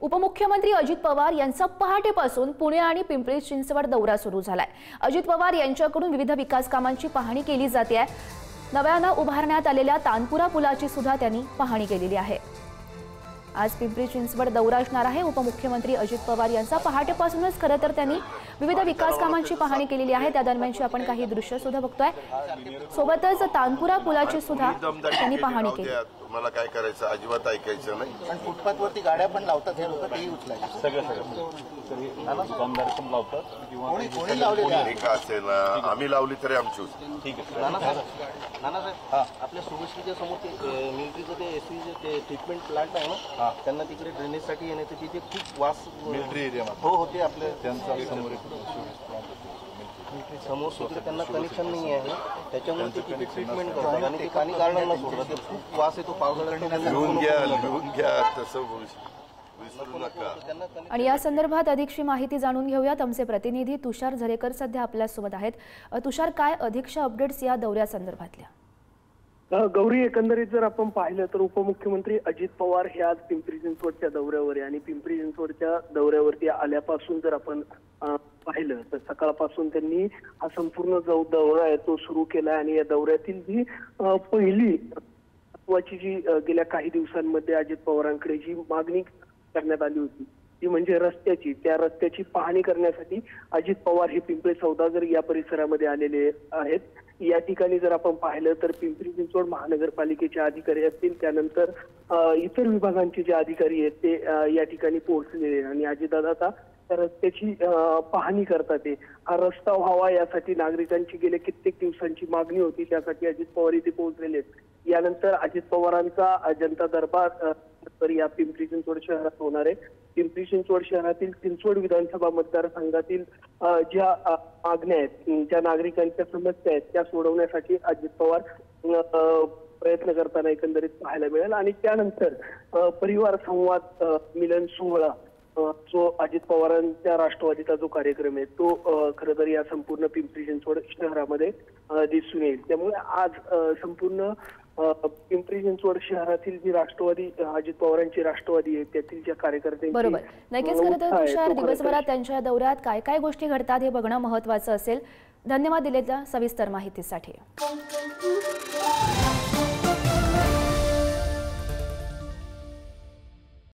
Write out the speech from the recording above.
उपमुख्यमंत्री अजित पवार यांचा पहाटेपासून पुणे आणि पिंपरी चिंचवड दौरा सुरू झालाय। अजित पवार यांच्याकडून विविध विकास कामांची पाहणी केली जाते आहे। नव्याने उभारण्यात आलेल्या तानपुरा पुलाची सुद्धा त्यांनी पाहणी केलेली आहे। आज पिंपरी चिंचवड दौरा असणार आहे। उपमुख्यमंत्री अजित पवार यांचा पहाटेपासूनच खरं तर त्यांनी विविध विकास कामांची पाहणी केलेली आहे। त्या दरम्यानची आपण काही दृश्य सुद्धा बघतोय। सोबतच तानपुरा पुलाची सुद्धा त्यांनी पाहणी केली। तुम्हाला काय करायचं अजिबात ऐकायचं नाही। पण फुटपाथवरती गाड्या पण लावतात, हे लोक तेही उचलायचे सगळं दुकानदार पण लावतात किंवा कोणी लावले का असेल ना, आम्ही लावली तरी आमची उचल। ठीक आहे नानासाहेब, आपल्या सुभेशीच्या समोर ते मिलिटरीचं ते एसवीचं ते ट्रीटमेंट प्लांट आहे ना, त्यांना तिकडे ड्रेनेजसाठी येण्याचं तिथे खूप वास मिलिटरी एरिया हो होते आपल्या त्यांचा समोर तिकडे त्यांना कनेक्शन नाही आहे, त्याच्यामुळे ते तिथे ट्रीटमेंट करतात आणि ते काही कारणांना सोडतात। ते खूप वास येतो पावसाळ्यात। लिहून घ्या तसं विसरू नका। आणि या संदर्भात अधिकची माहिती जाणून घेऊयात। आमचे प्रतिनिधी तुषार झरेकर सध्या आपल्या सोबत आहेत। तुषार, काय अधिकच्या अपडेट्स या दौऱ्यासंदर्भातल्या? गौरी, एकंदरीत जर आपण पाहिलं तर उपमुख्यमंत्री अजित पवार हे आज पिंपरी चिंचवडच्या दौऱ्यावर आहे आणि पिंपरी चिंचवडच्या दौऱ्यावरती आल्यापासून जर आपण पाहिलं तर सकाळपासून त्यांनी हा संपूर्ण जो दौरा आहे तो सुरू केला आणि या दौऱ्यातील जी पहिली महत्वाची जी गेल्या काही दिवसांमध्ये अजित पवारांकडे जी मागणी करण्यात आली होती ती म्हणजे रस्त्याची, त्या रस्त्याची पाहणी करण्यासाठी अजित पवार हे पिंपरी सौदागर या परिसरामध्ये आलेले आहेत। या ठिकाणी जर आपण पाहिलं तर पिंपरी चिंचवड महानगरपालिकेचे अधिकारी असतील, त्यानंतर इतर विभागांचे जे अधिकारी आहेत ते या ठिकाणी पोहोचलेले आणि अजितदादा आता त्या रस्त्याची पाहणी करतात। हा रस्ता व्हावा यासाठी नागरिकांची गेल्या कित्येक दिवसांची मागणी होती, त्यासाठी अजित पवार इथे पोहोचलेले आहेत। यानंतर अजित पवारांचा जनता दरबार तर या पिंपरी चिंचवड शहरात होणार आहे। पिंपरी चिंचवड शहरातील चिंचवड विधानसभा मतदारसंघातील ज्या मागण्या आहेत, ज्या नागरिकांच्या समस्या आहेत त्या सोडवण्यासाठी अजित पवार प्रयत्न करताना एकंदरीत पाहायला मिळेल। आणि त्यानंतर परिवार संवाद मिलन सोहळा जो अजित पवारांच्या राष्ट्रवादीचा जो कार्यक्रम आहे तो खरं तर या संपूर्ण पिंपरी चिंचवड शहरामध्ये दिसून येईल। त्यामुळे आज संपूर्ण पिंपरी चिंचवड शहरातील जी राष्ट्रवादी अजित पवारांची राष्ट्रवादी आहे त्यातील ज्या कार्यकर्त्यांची बरोबर नक्कीच खरं तर तुषार, दिवसभरात त्यांच्या दौऱ्यात काय काय गोष्टी घडतात हे बघणं महत्त्वाचं असेल। धन्यवाद दिलेल्या सविस्तर माहितीसाठी।